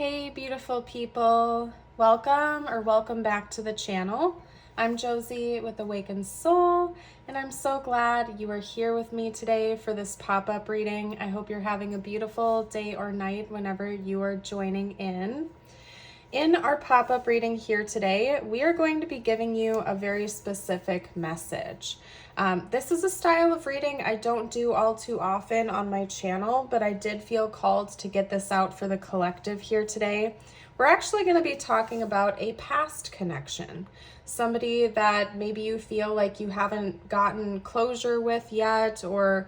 Hey beautiful people, welcome back to the channel. I'm Josie with Awakened Soul, and I'm so glad you are here with me today for this pop-up reading. I hope you're having a beautiful day or night whenever you are joining in. In our pop-up reading here today, we are going to be giving you a very specific message. This is a style of reading I don't do all too often on my channel, but I did feel called to get this out for the collective here today. We're actually going to be talking about a past connection, somebody that maybe you feel like you haven't gotten closure with yet, or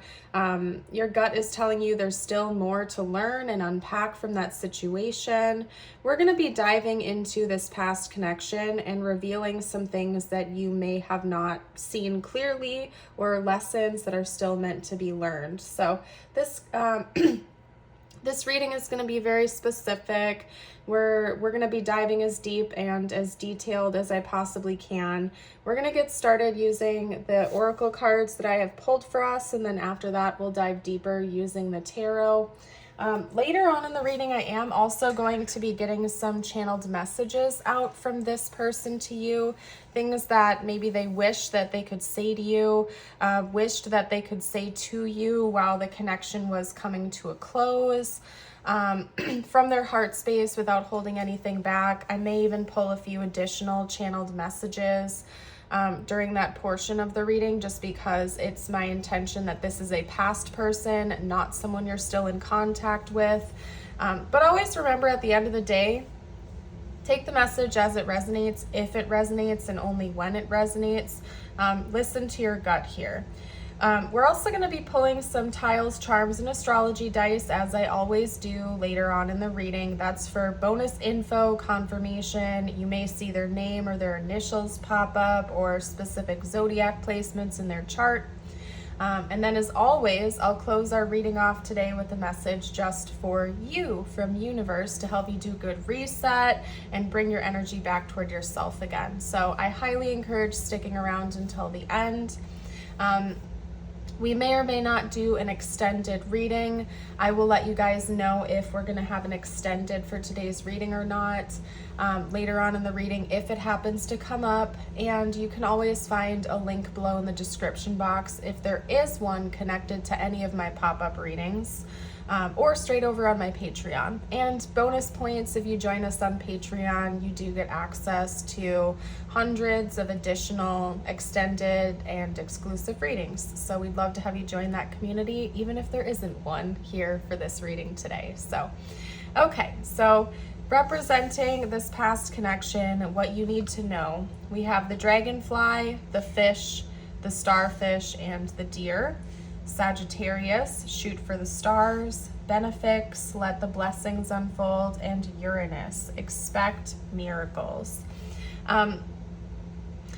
your gut is telling you there's still more to learn and unpack from that situation. We're going to be diving into this past connection and revealing some things that you may have not seen clearly, or lessons that are still meant to be learned. So this this reading is going to be very specific. We're going to be diving as deep and as detailed as I possibly can. We're going to get started using the oracle cards that I have pulled for us, and then after that we'll dive deeper using the tarot. Later on in the reading, I am also going to be getting some channeled messages out from this person to you, things that maybe they wish that they could say to you, wished that they could say to you while the connection was coming to a close, from their heart space without holding anything back. I may even pull a few additional channeled messages during that portion of the reading, just because it's my intention that this is a past person, not someone you're still in contact with. But always remember, at the end of the day, take the message as it resonates, if it resonates, and only when it resonates. Listen to your gut here. We're also going to be pulling some tiles, charms, and astrology dice, as I always do later on in the reading. That's for bonus info, confirmation. You may see their name or their initials pop up, or specific zodiac placements in their chart. And then, as always, I'll close our reading off today with a message just for you from universe to help you do good reset and bring your energy back toward yourself again. So I highly encourage sticking around until the end. We may or may not do an extended reading. I will let you guys know if we're going to have an extended for today's reading or not later on in the reading, if it happens to come up. And you can always find a link below in the description box if there is one connected to any of my pop-up readings, or straight over on my Patreon. And bonus points, if you join us on Patreon, you do get access to hundreds of additional extended and exclusive readings. So we'd love to have you join that community, even if there isn't one here for this reading today. So, okay, so representing this past connection, what you need to know, we have the dragonfly, the fish, the starfish, and the deer. Sagittarius, shoot for the stars. Benefics, let the blessings unfold. And Uranus, expect miracles.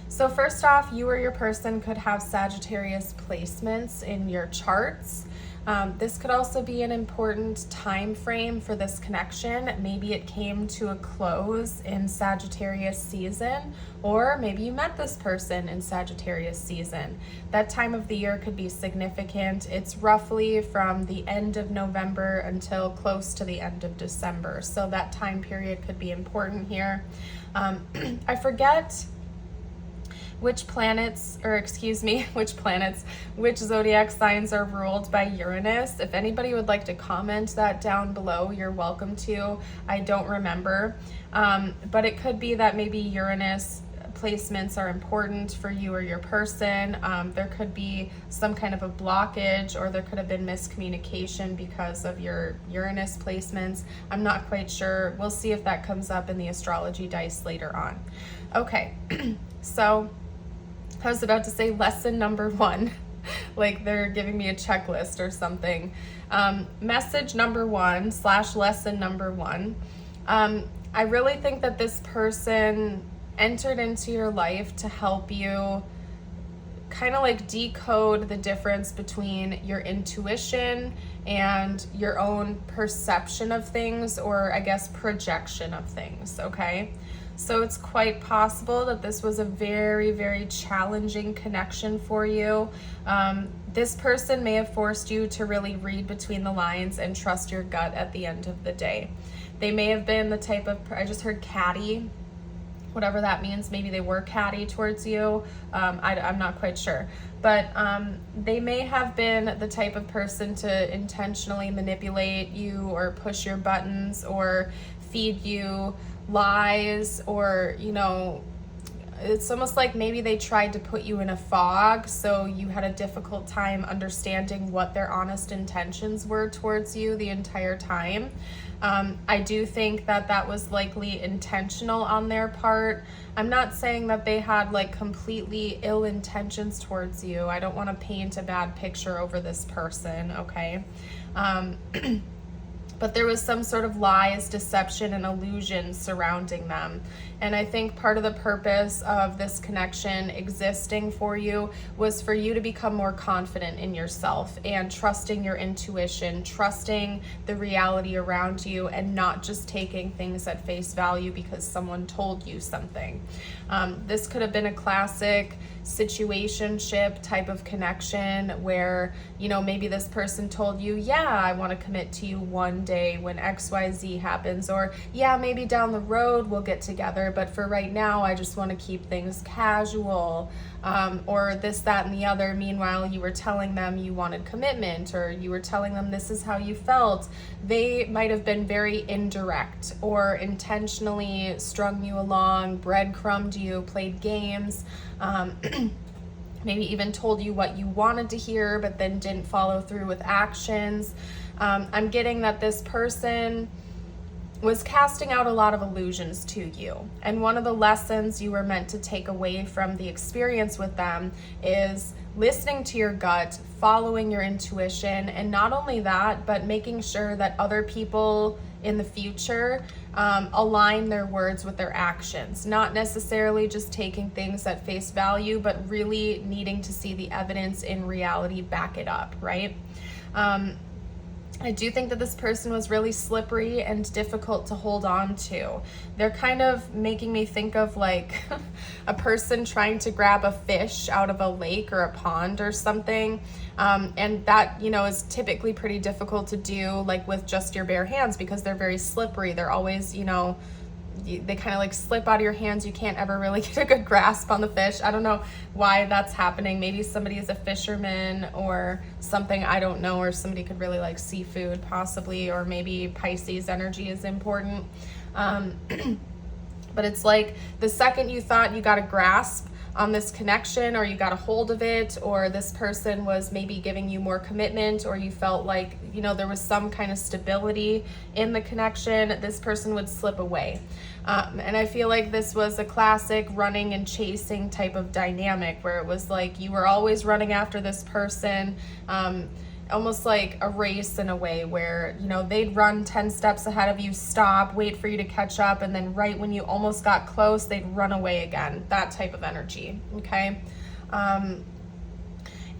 So first off, you or your person could have Sagittarius placements in your charts. This could also be an important time frame for this connection. Maybe it came to a close in Sagittarius season, or maybe you met this person in Sagittarius season. That time of the year could be significant. It's roughly from the end of November until close to the end of December. So that time period could be important here. I forget which zodiac signs are ruled by Uranus. If anybody would like to comment that down below, you're welcome to. I don't remember. But it could be that maybe Uranus placements are important for you or your person. There could be some kind of a blockage, or there could have been miscommunication because of your Uranus placements. I'm not quite sure. We'll see if that comes up in the astrology dice later on. Okay, so I was about to say lesson number 1, like they're giving me a checklist or something. Message number 1 / lesson number 1. I really think that this person entered into your life to help you kind of like decode the difference between your intuition and your own perception of things, or I guess projection of things, okay? So it's quite possible that this was a very, very challenging connection for you. This person may have forced you to really read between the lines and trust your gut at the end of the day. They may have been the type of, I just heard catty, whatever that means. Maybe they were catty towards you. I'm not quite sure. But they may have been the type of person to intentionally manipulate you or push your buttons or feed you lies, or, you know, it's almost like maybe they tried to put you in a fog, so you had a difficult time understanding what their honest intentions were towards you the entire time. I do think that that was likely intentional on their part. I'm not saying that they had like completely ill intentions towards you. I don't want to paint a bad picture over this person, okay? But there was some sort of lies, deception, and illusion surrounding them. And I think part of the purpose of this connection existing for you was for you to become more confident in yourself and trusting your intuition, trusting the reality around you, and not just taking things at face value because someone told you something. This could have been a classic situationship type of connection where, you know, maybe this person told you, yeah, I want to commit to you one day when XYZ happens, or yeah, maybe down the road we'll get together, but for right now I just want to keep things casual, or this, that, and the other. Meanwhile, you were telling them you wanted commitment, or you were telling them this is how you felt. They might have been very indirect or intentionally strung you along, breadcrumbed you, played games, maybe even told you what you wanted to hear but then didn't follow through with actions. I'm getting that this person was casting out a lot of illusions to you. And one of the lessons you were meant to take away from the experience with them is listening to your gut, following your intuition, and not only that, but making sure that other people in the future align their words with their actions. Not necessarily just taking things at face value, but really needing to see the evidence in reality back it up, right? I do think that this person was really slippery and difficult to hold on to. They're kind of making me think of like a person trying to grab a fish out of a lake or a pond or something. And that, you know, is typically pretty difficult to do like with just your bare hands because they're very slippery. They're always, you know, they kind of like slip out of your hands. You can't ever really get a good grasp on the fish. I don't know why that's happening. Maybe somebody is a fisherman or something, I don't know, or somebody could really like seafood possibly, or maybe Pisces energy is important. But it's like the second you thought you got a grasp on this connection, or you got a hold of it, or this person was maybe giving you more commitment, or you felt like, you know, there was some kind of stability in the connection, this person would slip away. And I feel like this was a classic running and chasing type of dynamic where it was like you were always running after this person, almost like a race in a way where, you know, they'd run 10 steps ahead of you, stop, wait for you to catch up, and then right when you almost got close, they'd run away again. That type of energy, okay?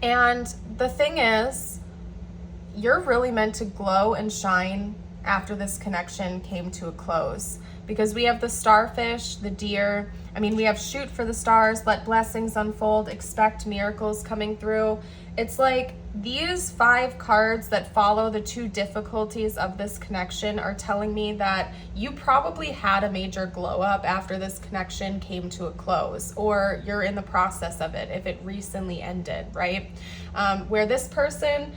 And the thing is, you're really meant to glow and shine after this connection came to a close, because we have the starfish, the deer. I mean, we have shoot for the stars, let blessings unfold, expect miracles coming through. It's like these 5 cards that follow the 2 difficulties of this connection are telling me that you probably had a major glow up after this connection came to a close, or you're in the process of it if it recently ended, right? Where this person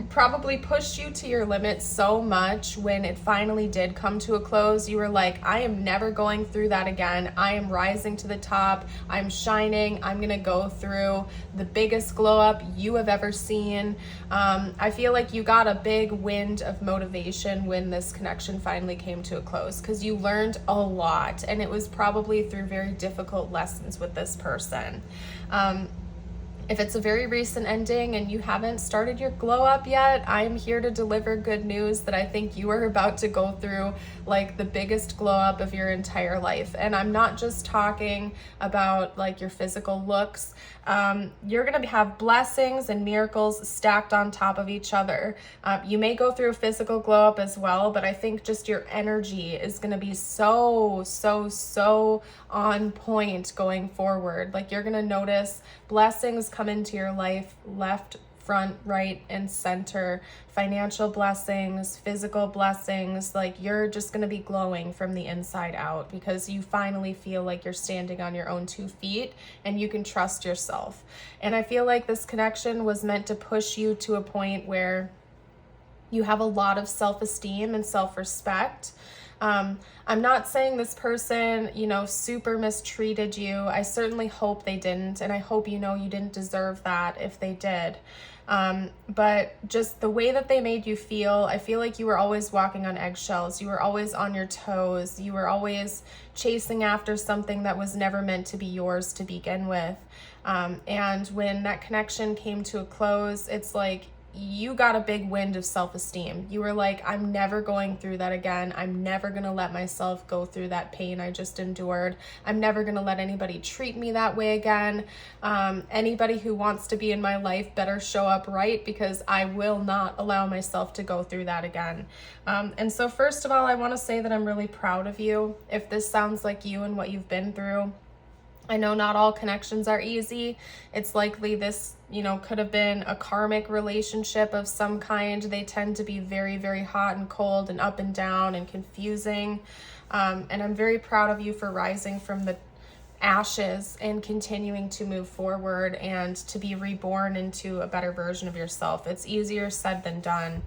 probably pushed you to your limit so much when it finally did come to a close, you were like, I am never going through that again. I am rising to the top. I'm shining. I'm gonna go through the biggest glow up you have ever seen. I feel like you got a big wind of motivation when this connection finally came to a close, because you learned a lot, and it was probably through very difficult lessons with this person. If it's a very recent ending and you haven't started your glow up yet, I am here to deliver good news that I think you are about to go through like the biggest glow up of your entire life. And I'm not just talking about like your physical looks. You're going to have blessings and miracles stacked on top of each other. You may go through a physical glow up as well, but I think just your energy is going to be so on point going forward. Like you're going to notice blessings come into your life left, front, right, and center. Financial blessings, physical blessings, like you're just going to be glowing from the inside out because you finally feel like you're standing on your own 2 feet and you can trust yourself. And I feel like this connection was meant to push you to a point where you have a lot of self-esteem and self-respect. I'm not saying this person, super mistreated you. I certainly hope they didn't, and I hope you didn't deserve that if they did. But just the way that they made you feel, I feel like you were always walking on eggshells. You were always on your toes. You were always chasing after something that was never meant to be yours to begin with. And when that connection came to a close, it's like you got a big wind of self-esteem. You were like, I'm never going through that again. I'm never going to let myself go through that pain I just endured. I'm never going to let anybody treat me that way again. Anybody who wants to be in my life better show up right, because I will not allow myself to go through that again. And so first of all, I want to say that I'm really proud of you. If this sounds like you and what you've been through, I know not all connections are easy. It's likely this, could have been a karmic relationship of some kind. They tend to be very, very hot and cold and up and down and confusing. And I'm very proud of you for rising from the ashes and continuing to move forward and to be reborn into a better version of yourself. It's easier said than done.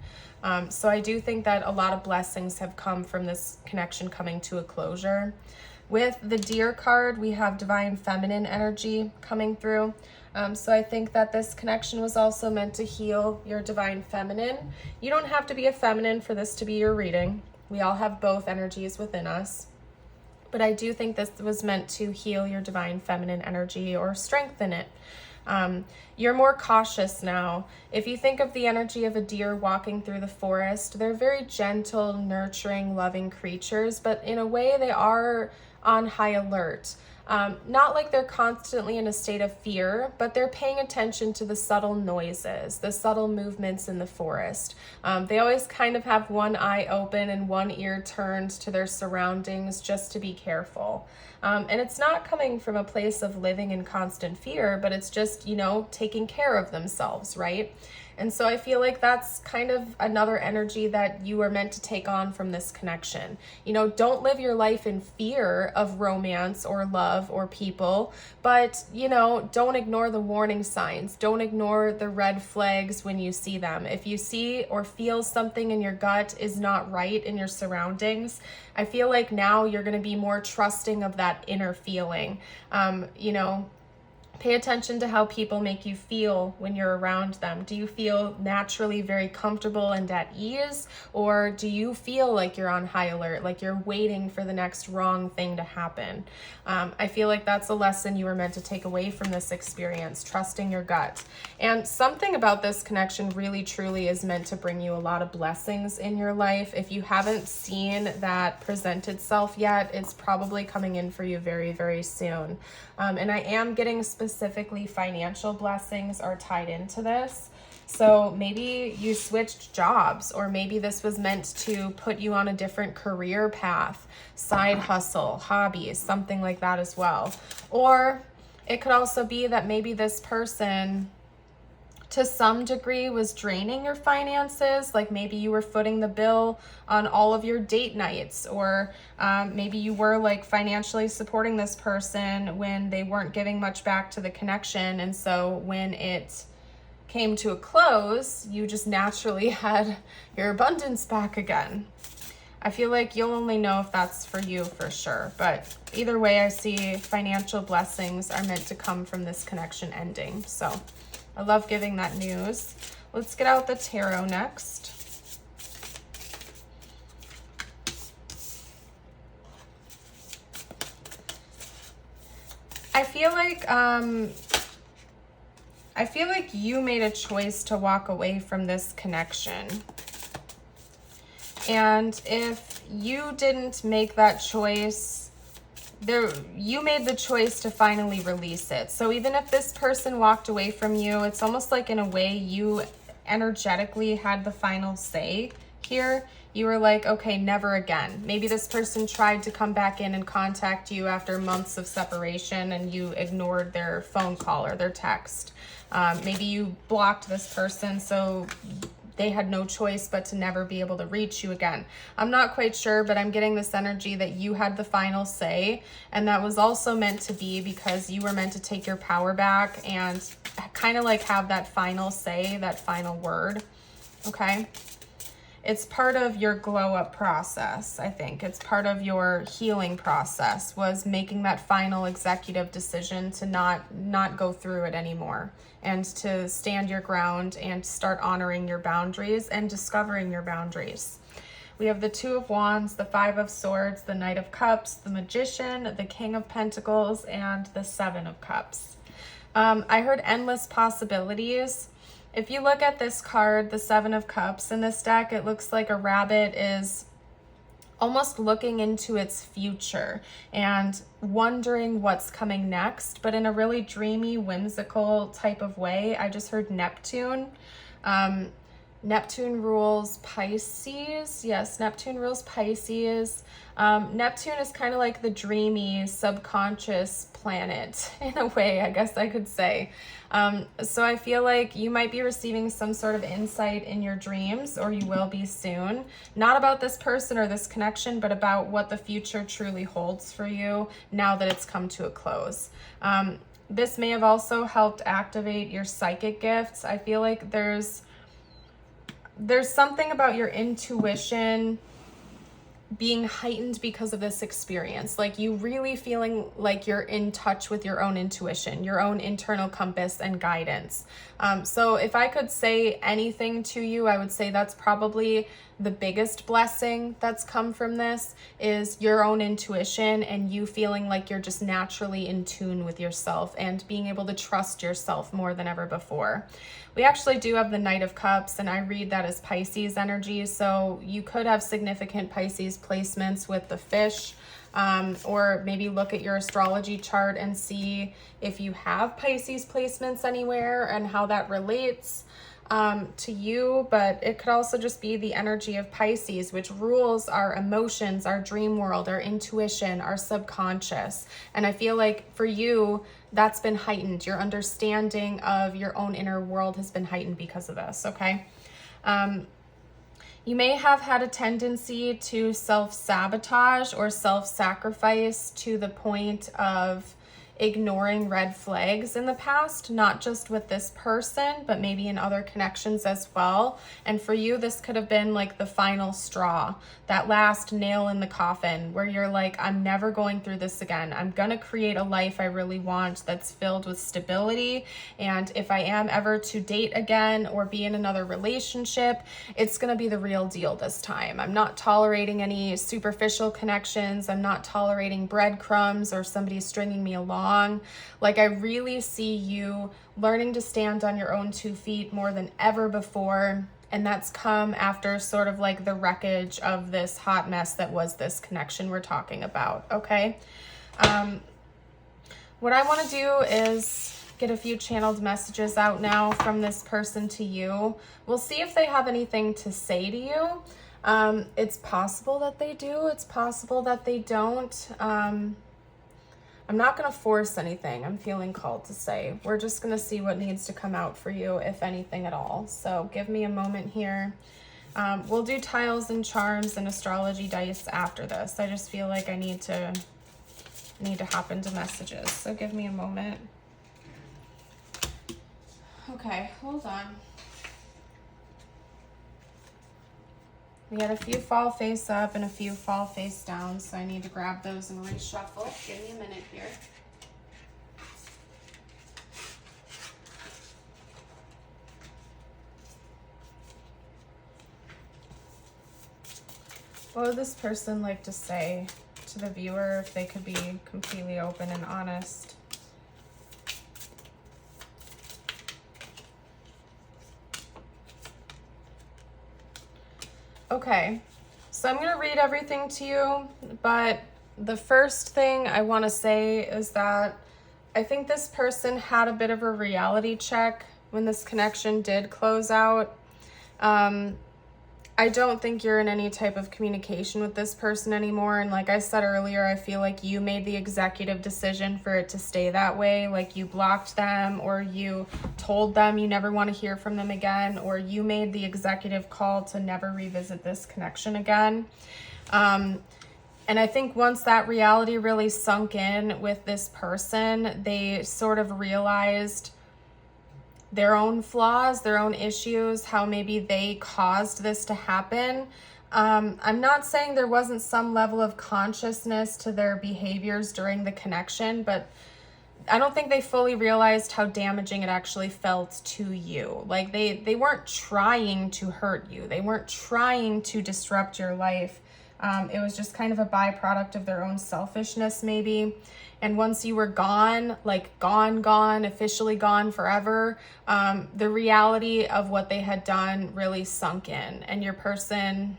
So I do think that a lot of blessings have come from this connection coming to a closure. With the Deer card, we have divine feminine energy coming through. So I think that this connection was also meant to heal your divine feminine. You don't have to be a feminine for this to be your reading. We all have both energies within us. But I do think this was meant to heal your divine feminine energy or strengthen it. You're more cautious now. If you think of the energy of a deer walking through the forest, they're very gentle, nurturing, loving creatures, but in a way they are on high alert. Not like they're constantly in a state of fear, but they're paying attention to the subtle noises, the subtle movements in the forest. They always kind of have one eye open and one ear turned to their surroundings just to be careful. And it's not coming from a place of living in constant fear, but it's just, taking care of themselves, right? And so I feel like that's kind of another energy that you are meant to take on from this connection. Don't live your life in fear of romance or love or people, but, don't ignore the warning signs. Don't ignore the red flags when you see them. If you see or feel something in your gut is not right in your surroundings, I feel like now you're going to be more trusting of that inner feeling. Pay attention to how people make you feel when you're around them. Do you feel naturally very comfortable and at ease? Or do you feel like you're on high alert, like you're waiting for the next wrong thing to happen? I feel like that's a lesson you were meant to take away from this experience, trusting your gut. And something about this connection really, truly is meant to bring you a lot of blessings in your life. If you haven't seen that present itself yet, it's probably coming in for you very, very soon. And I am getting specifically financial blessings are tied into this. So maybe you switched jobs, or maybe this was meant to put you on a different career path, side hustle, hobbies, something like that as well. Or it could also be that maybe this person to some degree was draining your finances. Like maybe you were footing the bill on all of your date nights, or maybe you were like financially supporting this person when they weren't giving much back to the connection. And so when it came to a close, you just naturally had your abundance back again. I feel like you'll only know if that's for you for sure. But either way, I see financial blessings are meant to come from this connection ending. So I love giving that news. Let's get out the tarot next. I feel like you made a choice to walk away from this connection. And if you didn't make that choice, you made the choice to finally release it. So even if this person walked away from you, it's almost like in a way you energetically had the final say here, you were like, okay, never again. Maybe this person tried to come back in and contact you after months of separation and you ignored their phone call or their text. Maybe you blocked this person so they had no choice but to never be able to reach you again. I'm not quite sure, but I'm getting this energy that you had the final say, and that was also meant to be because you were meant to take your power back and kind of like have that final say, that final word, okay? It's part of your glow up process, I think. It's part of your healing process, was making that final executive decision to not go through it anymore and to stand your ground and start honoring your boundaries and discovering your boundaries. We have the Two of Wands, the Five of Swords, the Knight of Cups, the Magician, the King of Pentacles, and the Seven of Cups. I heard endless possibilities. If you look at this card, the Seven of Cups, in this deck, it looks like a rabbit is almost looking into its future and wondering what's coming next, but in a really dreamy, whimsical type of way. I just heard Neptune. Neptune rules Pisces. Yes, Neptune rules Pisces. Neptune is kind of like the dreamy, subconscious planet in a way, I guess I could say. So I feel like you might be receiving some sort of insight in your dreams, or you will be soon. Not about this person or this connection, but about what the future truly holds for you now that it's come to a close. This may have also helped activate your psychic gifts. I feel like there's something about your intuition being heightened because of this experience, like you really feeling like you're in touch with your own intuition, your own internal compass and guidance. So if I could say anything to you, I would say that's probably the biggest blessing that's come from this, is your own intuition and you feeling like you're just naturally in tune with yourself and being able to trust yourself more than ever before. We actually do have the Knight of Cups, and I read that as Pisces energy. So you could have significant Pisces placements with the fish, or maybe look at your astrology chart and see if you have Pisces placements anywhere and how that relates to you. But it could also just be the energy of Pisces, which rules our emotions, our dream world, our intuition, our subconscious. And I feel like for you, that's been heightened. Your understanding of your own inner world has been heightened because of this, okay? You may have had a tendency to self-sabotage or self-sacrifice to the point of ignoring red flags in the past, not just with this person, but maybe in other connections as well. And for you, this could have been like the final straw, that last nail in the coffin where you're like, I'm never going through this again. I'm gonna create a life I really want that's filled with stability. And if I am ever to date again or be in another relationship, it's gonna be the real deal this time. I'm not tolerating any superficial connections. I'm not tolerating breadcrumbs or somebody stringing me along. Like, I really see you learning to stand on your own 2 feet more than ever before. And that's come after sort of like the wreckage of this hot mess that was this connection we're talking about, okay? What I want to do is get a few channeled messages out now from this person to you. We'll see if they have anything to say to you. It's possible that they do. It's possible that they don't. I'm not going to force anything. I'm feeling called to say. We're just going to see what needs to come out for you, if anything at all. So give me a moment here. We'll do tiles and charms and astrology dice after this. I just feel like I need to hop into messages. So give me a moment. Okay, hold on. We had a few fall face up and a few fall face down, so I need to grab those and reshuffle. Give me a minute here. What would this person like to say to the viewer if they could be completely open and honest? Okay, so I'm going to read everything to you, but the first thing I want to say is that I think this person had a bit of a reality check when this connection did close out. I don't think you're in any type of communication with this person anymore. And like I said earlier, I feel like you made the executive decision for it to stay that way. Like you blocked them, or you told them you never want to hear from them again, or you made the executive call to never revisit this connection again. And I think once that reality really sunk in with this person, they sort of realized their own flaws, their own issues, how maybe they caused this to happen. I'm not saying there wasn't some level of consciousness to their behaviors during the connection, but I don't think they fully realized how damaging it actually felt to you. Like they weren't trying to hurt you. They weren't trying to disrupt your life. It was just kind of a byproduct of their own selfishness, maybe. And once you were gone, like gone, officially gone forever, the reality of what they had done really sunk in, and your person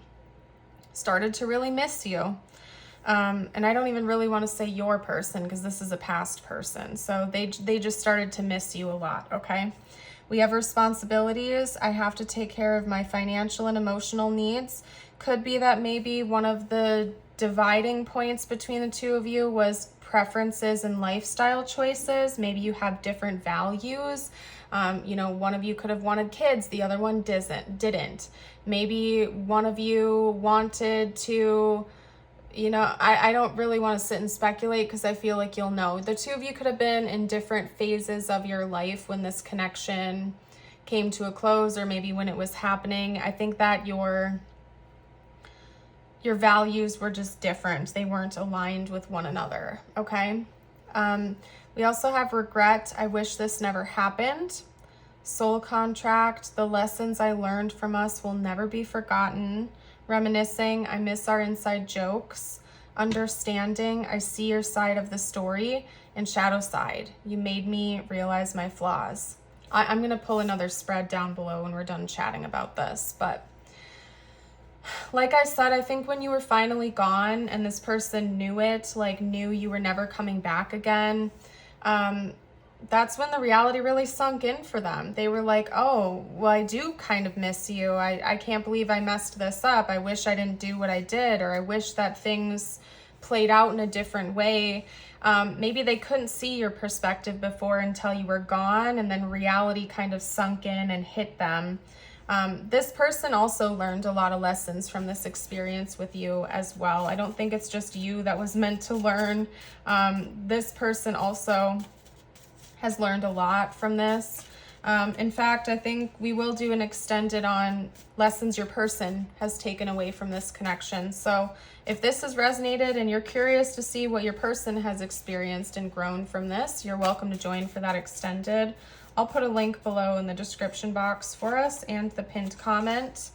started to really miss you. And I don't even really want to say your person, because this is a past person. So they just started to miss you a lot, okay? We have responsibilities. I have to take care of my financial and emotional needs. Could be that maybe one of the dividing points between the two of you was preferences and lifestyle choices. Maybe you have different values. One of you could have wanted kids, the other one didn't. Maybe one of you wanted to, I don't really want to sit and speculate, because I feel like you'll know. The two of you could have been in different phases of your life when this connection came to a close, or maybe when it was happening. I think that your values were just different. They weren't aligned with one another, okay? We also have regret. I wish this never happened. Soul contract. The lessons I learned from us will never be forgotten. Reminiscing. I miss our inside jokes. Understanding. I see your side of the story. And shadow side. You made me realize my flaws. I'm going to pull another spread down below when we're done chatting about this, but like I said, I think when you were finally gone and this person knew it, like knew you were never coming back again, that's when the reality really sunk in for them. They were like, oh, well, I do kind of miss you. I can't believe I messed this up. I wish I didn't do what I did, or I wish that things played out in a different way. Maybe they couldn't see your perspective before until you were gone, and then reality kind of sunk in and hit them. This person also learned a lot of lessons from this experience with you as well. I don't think it's just you that was meant to learn. This person also has learned a lot from this. In fact, I think we will do an extended on lessons your person has taken away from this connection. So if this has resonated and you're curious to see what your person has experienced and grown from this, you're welcome to join for that extended. I'll put a link below in the description box for us and the pinned comment.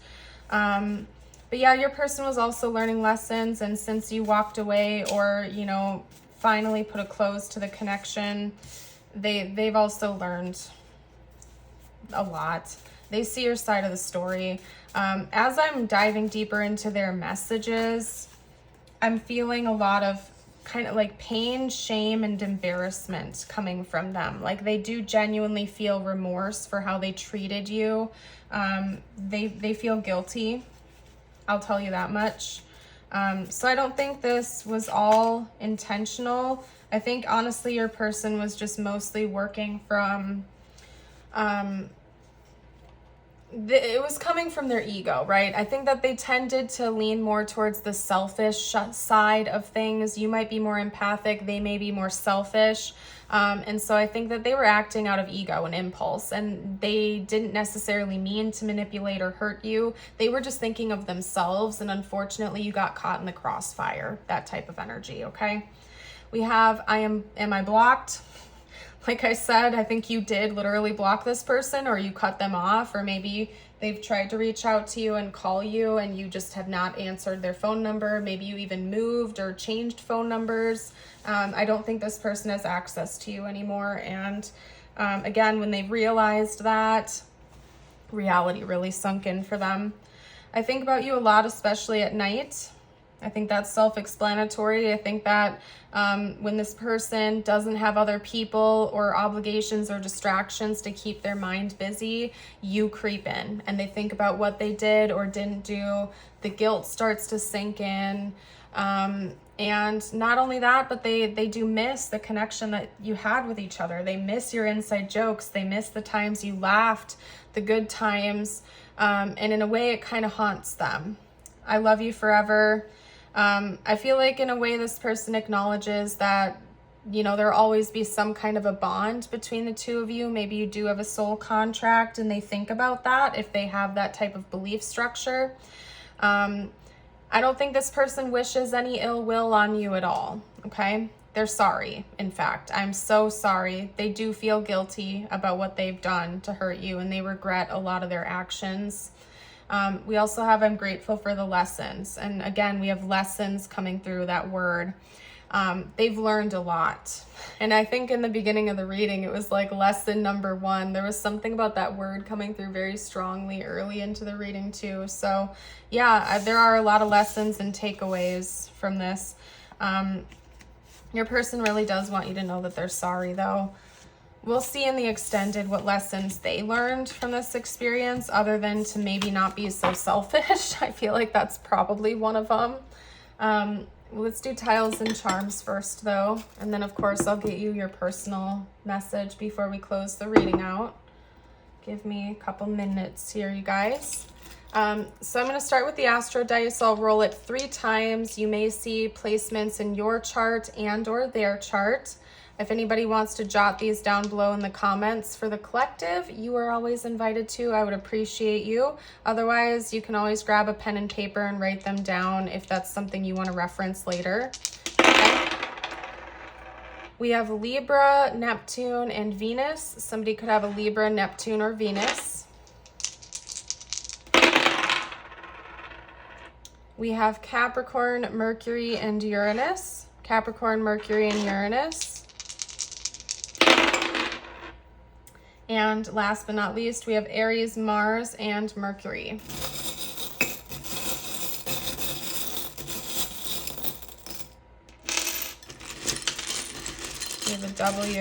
But yeah, your person was also learning lessons, and since you walked away or, finally put a close to the connection, they've also learned a lot. They see your side of the story. As I'm diving deeper into their messages, I'm feeling a lot of kind of like pain, shame, and embarrassment coming from them. Like they do genuinely feel remorse for how they treated you. They feel guilty. I'll tell you that much. So I don't think this was all intentional. I think honestly your person was just mostly working from it was coming from their ego, right? I think that they tended to lean more towards the selfish side of things. You might be more empathic, they may be more selfish. And so I think that they were acting out of ego and impulse, and they didn't necessarily mean to manipulate or hurt you. They were just thinking of themselves, and unfortunately you got caught in the crossfire, that type of energy, okay? We have, am I blocked? Like I said, I think you did literally block this person, or you cut them off, or maybe they've tried to reach out to you and call you and you just have not answered their phone number. Maybe you even moved or changed phone numbers. I don't think this person has access to you anymore. And again, when they realized that, reality really sunk in for them. I think about you a lot, especially at night. I think that's self-explanatory. I think that when this person doesn't have other people or obligations or distractions to keep their mind busy, you creep in and they think about what they did or didn't do. The guilt starts to sink in. And not only that, but they do miss the connection that you had with each other. They miss your inside jokes. They miss the times you laughed, the good times. And in a way, it kind of haunts them. I love you forever. I feel like in a way this person acknowledges that, you know, there'll always be some kind of a bond between the two of you. Maybe you do have a soul contract and they think about that if they have that type of belief structure. I don't think this person wishes any ill will on you at all, okay? They're sorry, in fact. I'm so sorry. They do feel guilty about what they've done to hurt you and they regret a lot of their actions. We also have, I'm grateful for the lessons. And again, we have lessons coming through that word. They've learned a lot. And I think in the beginning of the reading, it was like lesson number 1. There was something about that word coming through very strongly early into the reading too. So yeah, there are a lot of lessons and takeaways from this. Your person really does want you to know that they're sorry though. We'll see in the extended what lessons they learned from this experience other than to maybe not be so selfish. I feel like that's probably one of them. Let's do tiles and charms first though. And then of course I'll get you your personal message before we close the reading out. Give me a couple minutes here, you guys. So I'm going to start with the Astro Dice. I'll roll it 3 times. You may see placements in your chart and or their chart. If anybody wants to jot these down below in the comments for the collective, you are always invited to. I would appreciate you. Otherwise, you can always grab a pen and paper and write them down if that's something you want to reference later. Okay. We have Libra, Neptune, and Venus. Somebody could have a Libra, Neptune, or Venus. We have Capricorn, Mercury, and Uranus. Capricorn, Mercury, and Uranus. And last but not least, we have Aries, Mars, and Mercury. We have a W.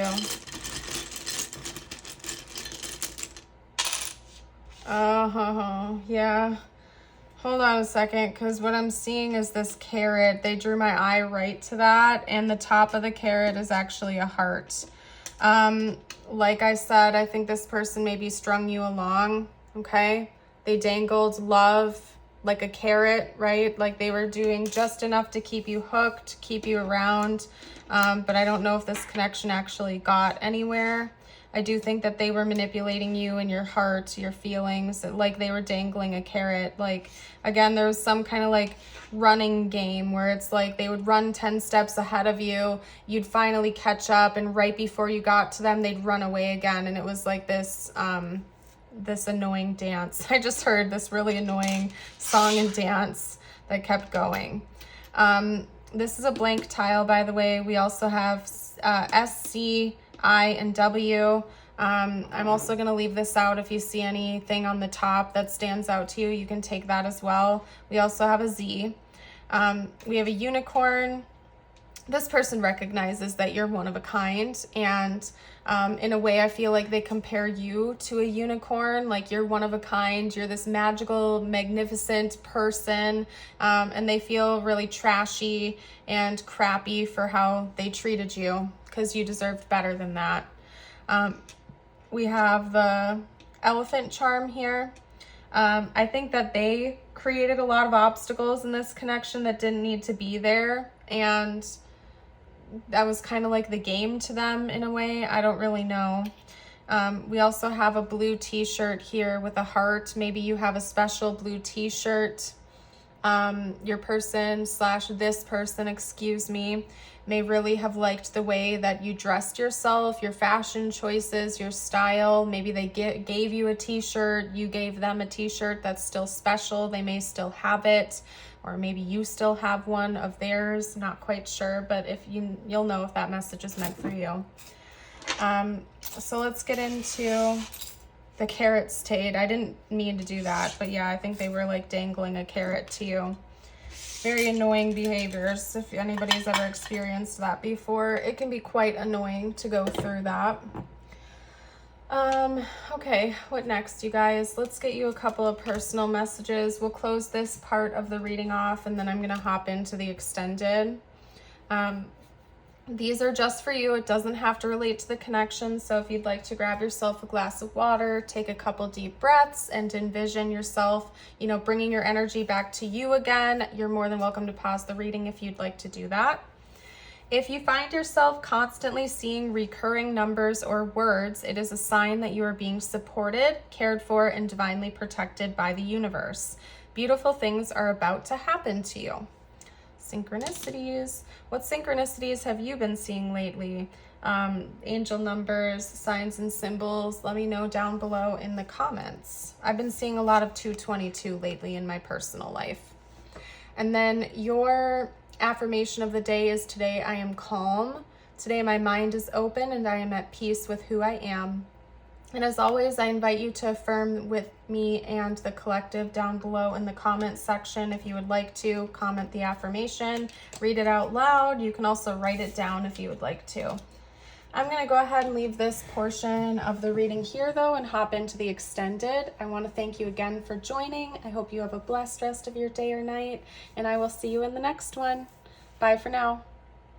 Yeah. Hold on a second, because what I'm seeing is this carrot. They drew my eye right to that, and the top of the carrot is actually a heart. Like I said, I think this person maybe strung you along, okay? They dangled love like a carrot, right? Like they were doing just enough to keep you hooked, keep you around, but I don't know if this connection actually got anywhere. I do think that they were manipulating you and your heart, your feelings, like they were dangling a carrot. Like, again, there was some kind of like running game where it's like they would run 10 steps ahead of you. You'd finally catch up, and right before you got to them, they'd run away again. And it was like this, this annoying dance. I just heard this really annoying song and dance that kept going. This is a blank tile, by the way. We also have S, C, I, and W. I'm also going to leave this out. If you see anything on the top that stands out to you, you can take that as well. We also have a Z. We have a unicorn. This person recognizes that you're one of a kind, and in a way I feel like they compare you to a unicorn. Like you're one of a kind, you're this magical, magnificent person, and they feel really trashy and crappy for how they treated you, because you deserved better than that. We have the elephant charm here. I think that they created a lot of obstacles in this connection that didn't need to be there, and that was kind of like the game to them in a way. I don't really know. We also have a blue t-shirt here with a heart. Maybe you have a special blue t-shirt. Your person / this person, excuse me, may really have liked the way that you dressed yourself, your fashion choices, your style. Maybe they gave you a t-shirt, you gave them a t-shirt that's still special. They may still have it, or maybe you still have one of theirs. Not quite sure, but if you'll know if that message is meant for you. So let's get into the carrot state. I didn't mean to do that, but yeah, I think they were like dangling a carrot to you. Very annoying behaviors. If anybody's ever experienced that before, it can be quite annoying to go through that. Okay, what next, you guys? Let's get you a couple of personal messages. We'll close this part of the reading off, and then I'm going to hop into the extended. These are just for you. It doesn't have to relate to the connection. So if you'd like to grab yourself a glass of water, take a couple deep breaths, and envision yourself, bringing your energy back to you again, you're more than welcome to pause the reading if you'd like to do that. If you find yourself constantly seeing recurring numbers or words, it is a sign that you are being supported, cared for, and divinely protected by the universe. Beautiful things are about to happen to you. Synchronicities. What synchronicities have you been seeing lately? Angel numbers, signs and symbols. Let me know down below in the comments. I've been seeing a lot of 222 lately in my personal life. And then your affirmation of the day is, today I am calm. Today my mind is open and I am at peace with who I am. And as always, I invite you to affirm with me and the collective down below in the comments section. If you would like to comment the affirmation, read it out loud. You can also write it down if you would like to. I'm going to go ahead and leave this portion of the reading here though and hop into the extended. I want to thank you again for joining. I hope you have a blessed rest of your day or night, and I will see you in the next one. Bye for now.